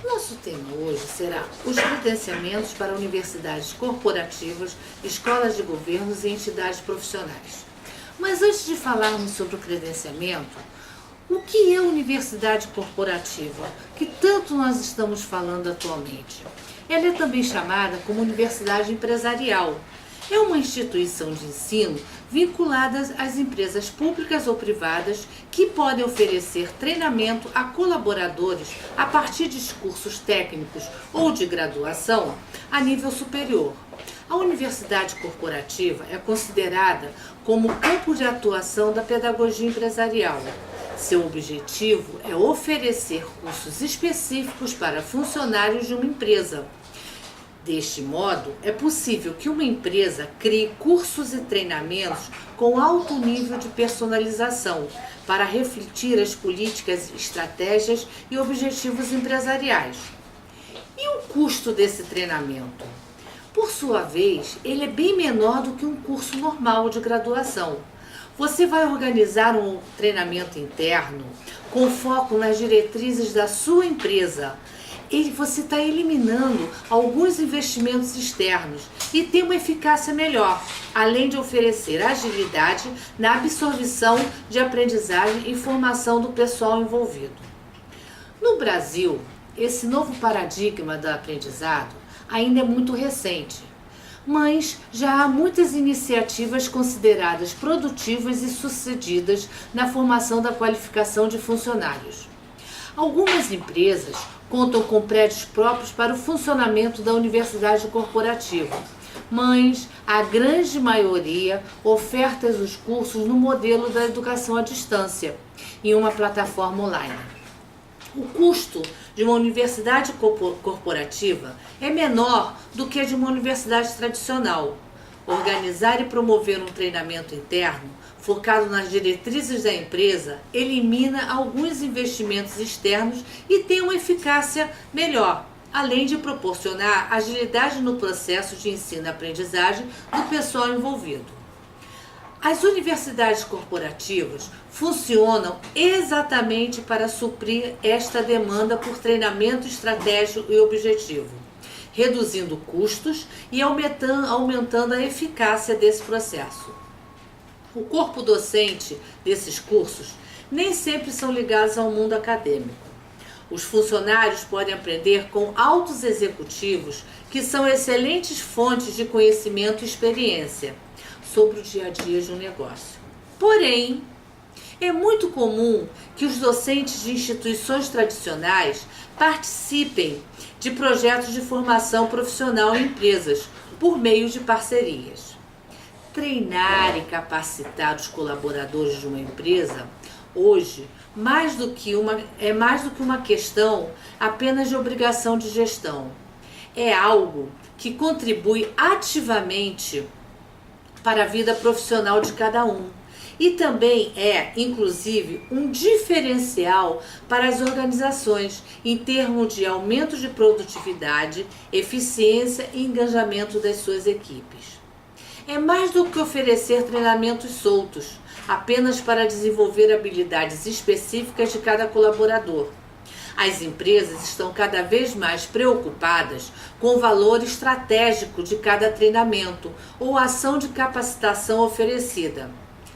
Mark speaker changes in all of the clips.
Speaker 1: Nosso tema hoje será os credenciamentos para universidades corporativas, escolas de governos e entidades profissionais. Mas antes de falarmos sobre o credenciamento, o que é universidade corporativa, que tanto nós estamos falando atualmente? Ela é também chamada como universidade empresarial. É uma instituição de ensino vinculada às empresas públicas ou privadas que podem oferecer treinamento a colaboradores a partir de cursos técnicos ou de graduação a nível superior. A universidade corporativa é considerada como campo de atuação da pedagogia empresarial. Seu objetivo é oferecer cursos específicos para funcionários de uma empresa. Deste modo, é possível que uma empresa crie cursos e treinamentos com alto nível de personalização para refletir as políticas, estratégias e objetivos empresariais. E o custo desse treinamento? Por sua vez, ele é bem menor do que um curso normal de graduação. Você vai organizar um treinamento interno com foco nas diretrizes da sua empresa. Você está eliminando alguns investimentos externos e tem uma eficácia melhor, além de oferecer agilidade na absorção de aprendizagem e formação do pessoal envolvido. No Brasil, esse novo paradigma do aprendizado ainda é muito recente, mas já há muitas iniciativas consideradas produtivas e sucedidas na formação da qualificação de funcionários. Algumas empresas contam com prédios próprios para o funcionamento da universidade corporativa, mas a grande maioria oferta os cursos no modelo da educação à distância, em uma plataforma online. O custo de uma universidade corporativa é menor do que a de uma universidade tradicional. Organizar e promover um treinamento interno focado nas diretrizes da empresa elimina alguns investimentos externos e tem uma eficácia melhor, além de proporcionar agilidade no processo de ensino-aprendizagem do pessoal envolvido. As universidades corporativas funcionam exatamente para suprir esta demanda por treinamento estratégico e objetivo, reduzindo custos e aumentando a eficácia desse processo. O corpo docente desses cursos nem sempre são ligados ao mundo acadêmico. Os funcionários podem aprender com altos executivos que são excelentes fontes de conhecimento e experiência sobre o dia a dia de um negócio. Porém, é muito comum que os docentes de instituições tradicionais participem de projetos de formação profissional em empresas por meio de parcerias. Treinar e capacitar os colaboradores de uma empresa, hoje, é mais do que uma questão apenas de obrigação de gestão. É algo que contribui ativamente para a vida profissional de cada um. E também é, inclusive, um diferencial para as organizações em termos de aumento de produtividade, eficiência e engajamento das suas equipes. É mais do que oferecer treinamentos soltos, apenas para desenvolver habilidades específicas de cada colaborador. As empresas estão cada vez mais preocupadas com o valor estratégico de cada treinamento ou ação de capacitação oferecida.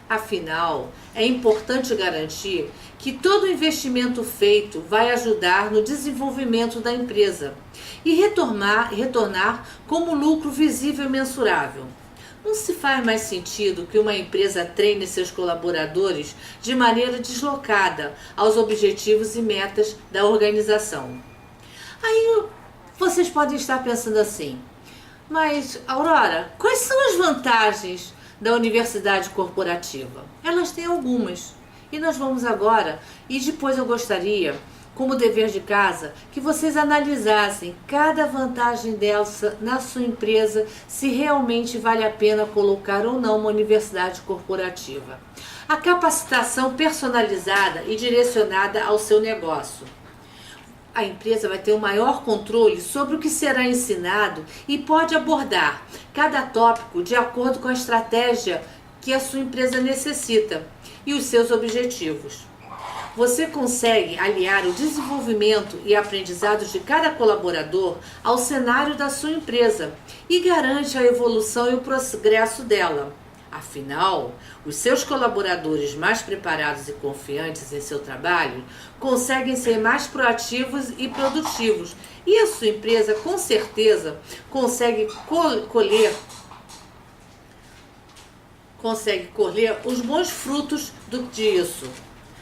Speaker 1: Afinal, é importante garantir que todo investimento feito vai ajudar no desenvolvimento da empresa e retornar como lucro visível e mensurável. Não se faz mais sentido que uma empresa treine seus colaboradores de maneira deslocada aos objetivos e metas da organização. Aí vocês podem estar pensando assim, mas Aurora, quais são as vantagens da universidade corporativa? Elas têm algumas e nós vamos agora, e depois eu gostaria, como dever de casa, que vocês analisassem cada vantagem dessa na sua empresa, se realmente vale a pena colocar ou não uma universidade corporativa. A capacitação personalizada e direcionada ao seu negócio. A empresa vai ter um maior controle sobre o que será ensinado e pode abordar cada tópico de acordo com a estratégia que a sua empresa necessita e os seus objetivos. você consegue aliar o desenvolvimento e aprendizados de cada colaborador ao cenário da sua empresa e garante a evolução e o progresso dela. Afinal, os seus colaboradores mais preparados e confiantes em seu trabalho conseguem ser mais proativos e produtivos, e a sua empresa, com certeza, consegue colher os bons frutos disso.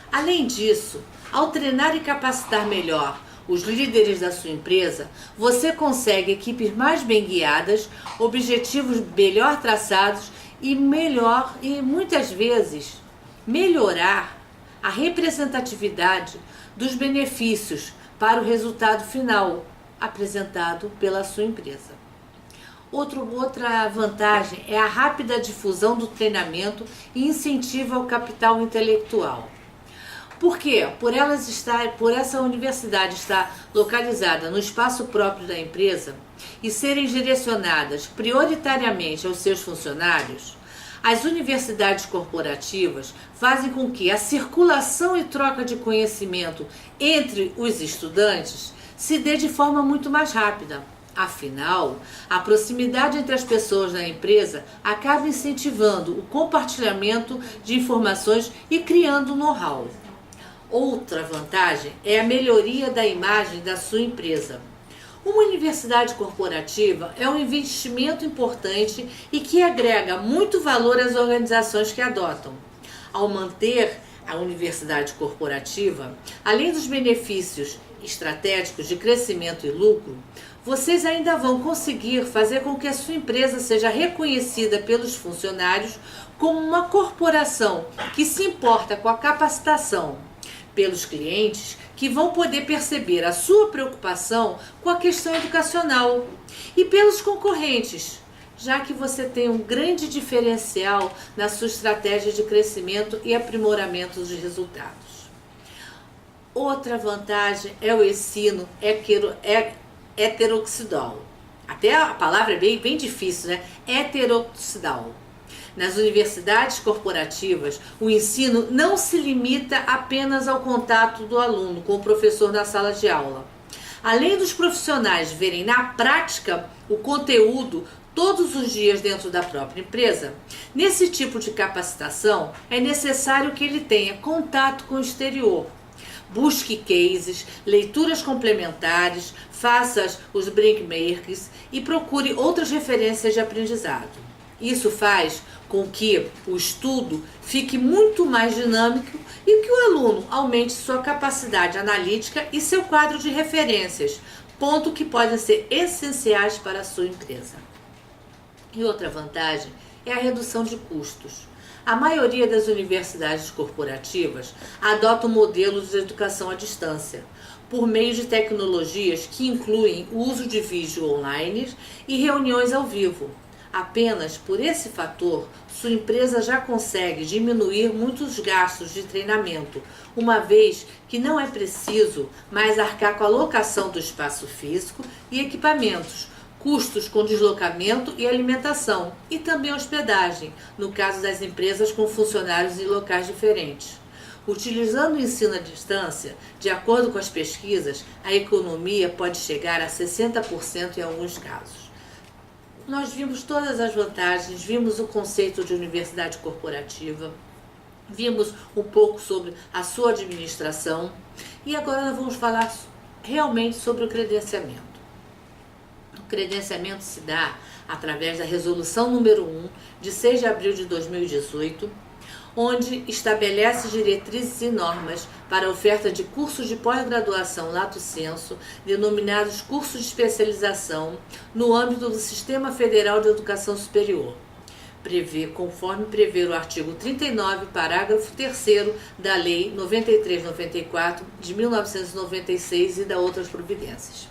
Speaker 1: Além disso, ao treinar e capacitar melhor os líderes da sua empresa, você consegue equipes mais bem guiadas, objetivos melhor traçados e muitas vezes melhorar a representatividade dos benefícios para o resultado final apresentado pela sua empresa. Outra vantagem é a rápida difusão do treinamento e incentivo ao capital intelectual. Por quê? Por essa universidade estar localizada no espaço próprio da empresa e serem direcionadas prioritariamente aos seus funcionários, as universidades corporativas fazem com que a circulação e troca de conhecimento entre os estudantes se dê de forma muito mais rápida. Afinal, a proximidade entre as pessoas na empresa acaba incentivando o compartilhamento de informações e criando know-how. Outra vantagem é a melhoria da imagem da sua empresa. Uma universidade corporativa é um investimento importante e que agrega muito valor às organizações que adotam. Ao manter a universidade corporativa, além dos benefícios estratégicos de crescimento e lucro, vocês ainda vão conseguir fazer com que a sua empresa seja reconhecida pelos funcionários como uma corporação que se importa com a capacitação, pelos clientes que vão poder perceber a sua preocupação com a questão educacional e pelos concorrentes, já que você tem um grande diferencial na sua estratégia de crescimento e aprimoramento dos resultados. Outra vantagem é o ensino heterodoxal. Até a palavra é bem difícil, né? Heterodoxal. Nas universidades corporativas, o ensino não se limita apenas ao contato do aluno com o professor na sala de aula. Além dos profissionais verem na prática o conteúdo todos os dias dentro da própria empresa, nesse tipo de capacitação é necessário que ele tenha contato com o exterior. Busque cases, leituras complementares, faça os bookmarks e procure outras referências de aprendizado. Isso faz com que o estudo fique muito mais dinâmico e que o aluno aumente sua capacidade analítica e seu quadro de referências, ponto que podem ser essenciais para a sua empresa. E outra vantagem é a redução de custos. A maioria das universidades corporativas adota um modelo de educação à distância, por meio de tecnologias que incluem o uso de vídeo online e reuniões ao vivo. Apenas por esse fator, sua empresa já consegue diminuir muitos gastos de treinamento, uma vez que não é preciso mais arcar com a locação do espaço físico e equipamentos, custos com deslocamento e alimentação, e também hospedagem, no caso das empresas com funcionários em locais diferentes. Utilizando o ensino à distância, de acordo com as pesquisas, a economia pode chegar a 60% em alguns casos. Nós vimos todas as vantagens, vimos o conceito de universidade corporativa, vimos um pouco sobre a sua administração e agora nós vamos falar realmente sobre o credenciamento. O credenciamento se dá através da resolução número 1 de 6 de abril de 2018, onde estabelece diretrizes e normas para a oferta de cursos de pós-graduação lato sensu, denominados cursos de especialização, no âmbito do Sistema Federal de Educação Superior. Conforme prevê o artigo 39, parágrafo 3º da Lei 93/94 de 1996 e da outras providências.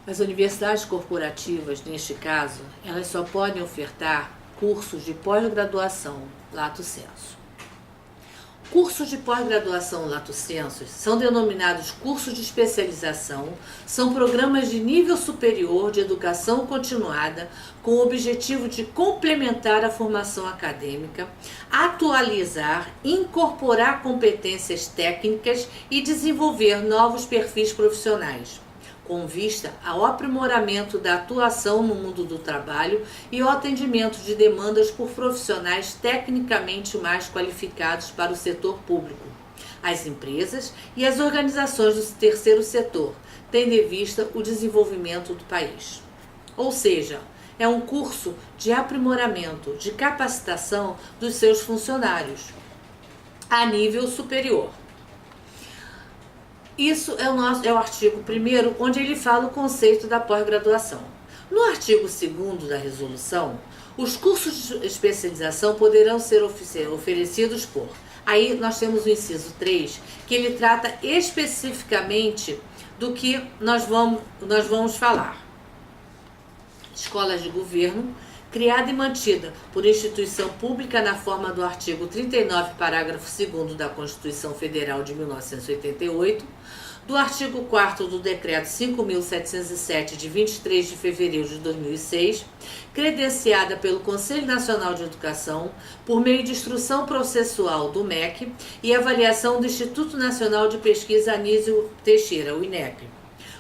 Speaker 1: As universidades corporativas, neste caso, elas só podem ofertar cursos de pós-graduação lato sensu. Cursos de pós-graduação lato sensu são denominados cursos de especialização, são programas de nível superior de educação continuada com o objetivo de complementar a formação acadêmica, atualizar, incorporar competências técnicas e desenvolver novos perfis profissionais, com vista ao aprimoramento da atuação no mundo do trabalho e ao atendimento de demandas por profissionais tecnicamente mais qualificados para o setor público, as empresas e as organizações do terceiro setor, tendo em vista o desenvolvimento do país. Ou seja, é um curso de aprimoramento, de capacitação dos seus funcionários a nível superior. Isso é o artigo 1º, onde ele fala o conceito da pós-graduação. No artigo 2º da resolução, os cursos de especialização poderão ser oferecidos por... Aí nós temos o inciso 3, que ele trata especificamente do que nós vamos falar. Escolas de governo, criada e mantida por instituição pública na forma do artigo 39, parágrafo 2º da Constituição Federal de 1988, do artigo 4º do Decreto 5.707, de 23 de fevereiro de 2006, credenciada pelo Conselho Nacional de Educação, por meio de instrução processual do MEC e avaliação do Instituto Nacional de Pesquisa Anísio Teixeira, o INEP.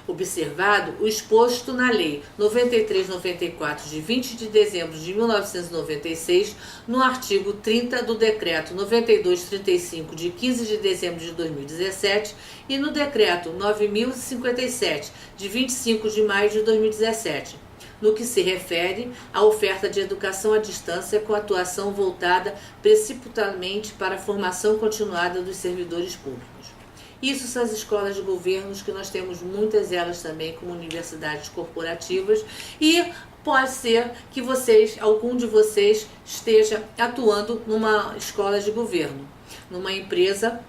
Speaker 1: Observado o exposto na Lei 93/94, de 20 de dezembro de 1996, no artigo 30 do Decreto 92/35, de 15 de dezembro de 2017, e no Decreto 9.057, de 25 de maio de 2017, no que se refere à oferta de educação à distância com atuação voltada precipitadamente para a formação continuada dos servidores públicos. Isso são as escolas de governos, que nós temos muitas delas também como universidades corporativas, e pode ser que algum de vocês esteja atuando numa escola de governo, numa empresa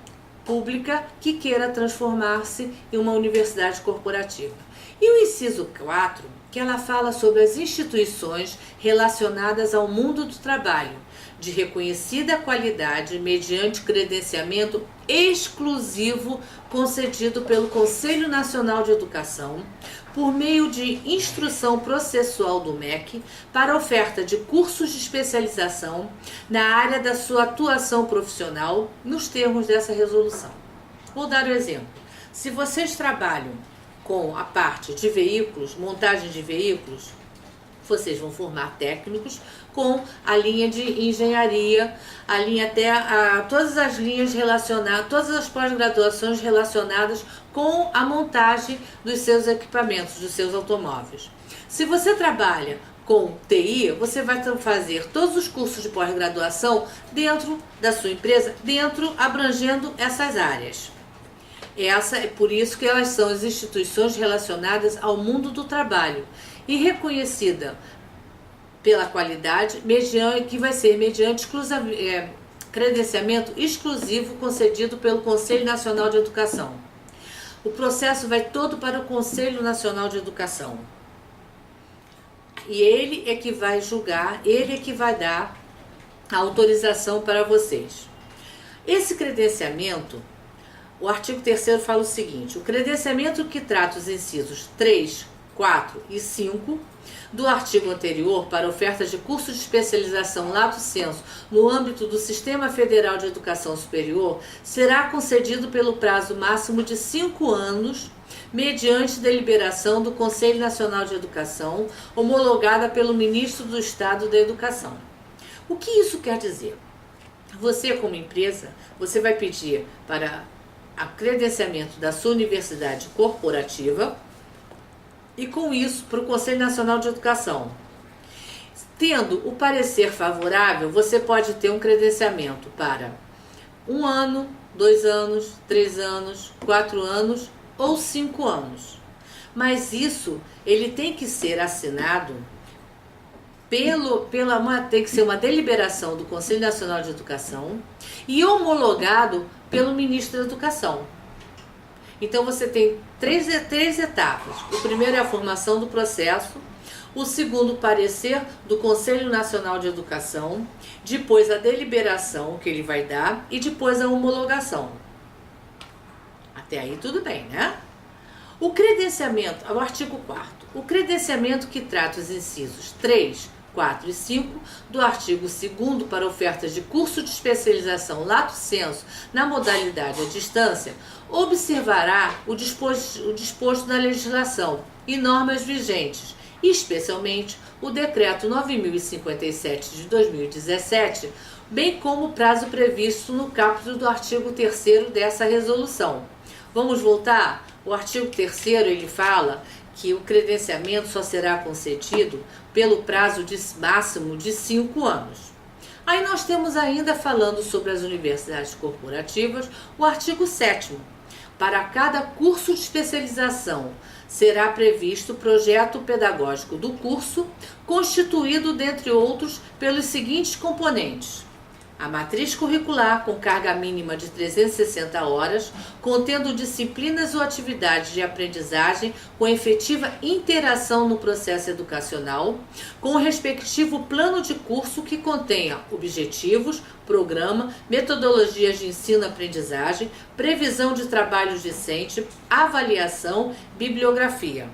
Speaker 1: pública que queira transformar-se em uma universidade corporativa. E o inciso 4, que ela fala sobre as instituições relacionadas ao mundo do trabalho, de reconhecida qualidade mediante credenciamento exclusivo concedido pelo Conselho Nacional de Educação, por meio de instrução processual do MEC, para oferta de cursos de especialização na área da sua atuação profissional, nos termos dessa resolução. Vou dar um exemplo. Se vocês trabalham com a parte de veículos, montagem de veículos, vocês vão formar técnicos com a linha de engenharia, a linha até todas as linhas relacionadas, todas as pós-graduações relacionadas com a montagem dos seus equipamentos, dos seus automóveis. Se você trabalha com TI, você vai fazer todos os cursos de pós-graduação dentro da sua empresa, abrangendo essas áreas. É por isso que elas são as instituições relacionadas ao mundo do trabalho e reconhecida pela qualidade, que vai ser mediante credenciamento exclusivo concedido pelo Conselho Nacional de Educação. O processo vai todo para o Conselho Nacional de Educação. E ele é que vai julgar, ele é que vai dar a autorização para vocês. Esse credenciamento, o artigo 3º fala o seguinte: o credenciamento que trata os incisos 3, 4 e 5 do artigo anterior para ofertas de cursos de especialização lato sensu no âmbito do Sistema Federal de Educação Superior será concedido pelo prazo máximo de 5 anos, mediante deliberação do Conselho Nacional de Educação, homologada pelo Ministro do Estado da Educação. O que isso quer dizer? Você, como empresa, você vai pedir para o credenciamento da sua universidade corporativa e, com isso, para o Conselho Nacional de Educação. Tendo o parecer favorável, você pode ter um credenciamento para 1 ano, 2 anos, 3 anos, 4 anos ou 5 anos. Mas isso, ele tem que ser assinado tem que ser uma deliberação do Conselho Nacional de Educação e homologado pelo Ministro da Educação. Então você tem três etapas. O primeiro é a formação do processo, o segundo parecer do Conselho Nacional de Educação, depois a deliberação que ele vai dar e depois a homologação. Até aí tudo bem, né? O credenciamento, o artigo 4º, o credenciamento que trata os incisos 3, 4 e 5 do artigo 2º para ofertas de curso de especialização lato sensu na modalidade à distância, observará o disposto na legislação e normas vigentes, especialmente o Decreto 9.057 de 2017, bem como o prazo previsto no caput do artigo 3º dessa resolução. Vamos voltar? O artigo 3º ele fala que o credenciamento só será concedido pelo prazo máximo de 5 anos. Aí nós temos ainda, falando sobre as universidades corporativas, o artigo 7º. Para cada curso de especialização, será previsto o projeto pedagógico do curso, constituído, dentre outros, pelos seguintes componentes: a matriz curricular com carga mínima de 360 horas, contendo disciplinas ou atividades de aprendizagem com efetiva interação no processo educacional, com o respectivo plano de curso que contenha objetivos, programa, metodologias de ensino-aprendizagem, previsão de trabalho discente, avaliação, bibliografia.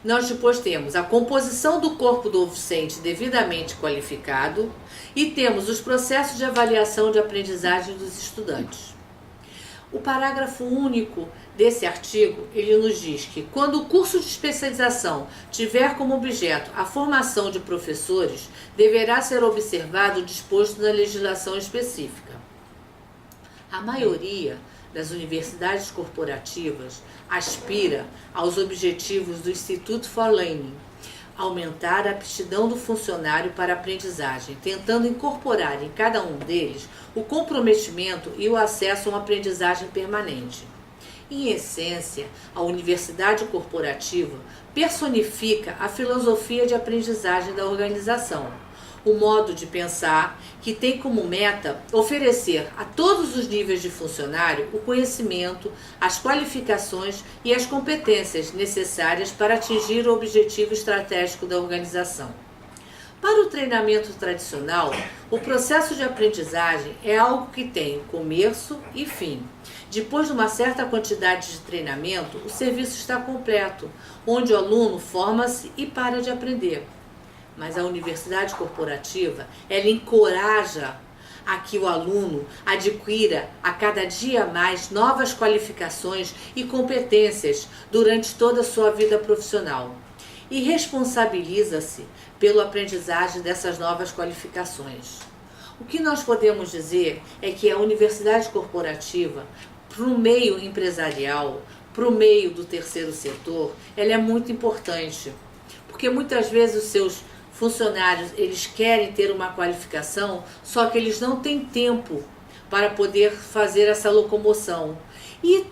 Speaker 1: Nós depois temos a composição do corpo docente devidamente qualificado e temos os processos de avaliação de aprendizagem dos estudantes. O parágrafo único desse artigo, ele nos diz que quando o curso de especialização tiver como objeto a formação de professores, deverá ser observado o disposto na legislação específica. A maioria das universidades corporativas aspira aos objetivos do Institute for Learning, aumentar a aptidão do funcionário para a aprendizagem, tentando incorporar em cada um deles o comprometimento e o acesso a uma aprendizagem permanente. Em essência, a universidade corporativa personifica a filosofia de aprendizagem da organização, o modo de pensar que tem como meta oferecer a todos os níveis de funcionário o conhecimento, as qualificações e as competências necessárias para atingir o objetivo estratégico da organização. Para o treinamento tradicional, o processo de aprendizagem é algo que tem começo e fim. Depois de uma certa quantidade de treinamento, o serviço está completo, onde o aluno forma-se e para de aprender. Mas a universidade corporativa, ela encoraja a que o aluno adquira a cada dia mais novas qualificações e competências durante toda a sua vida profissional e responsabiliza-se pela aprendizagem dessas novas qualificações. O que nós podemos dizer é que a universidade corporativa, para o meio empresarial, para o meio do terceiro setor, ela é muito importante, porque muitas vezes os seus funcionários, eles querem ter uma qualificação, só que eles não têm tempo para poder fazer essa locomoção. E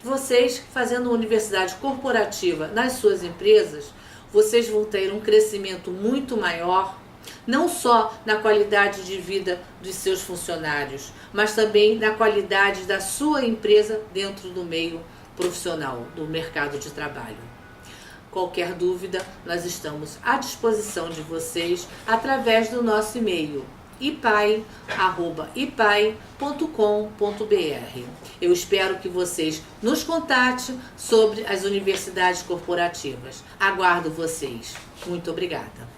Speaker 1: vocês, fazendo uma universidade corporativa nas suas empresas, vocês vão ter um crescimento muito maior, não só na qualidade de vida dos seus funcionários, mas também na qualidade da sua empresa dentro do meio profissional, do mercado de trabalho. Qualquer dúvida, nós estamos à disposição de vocês através do nosso e-mail ipai@ipai.com.br. Eu espero que vocês nos contatem sobre as universidades corporativas. Aguardo vocês. Muito obrigada.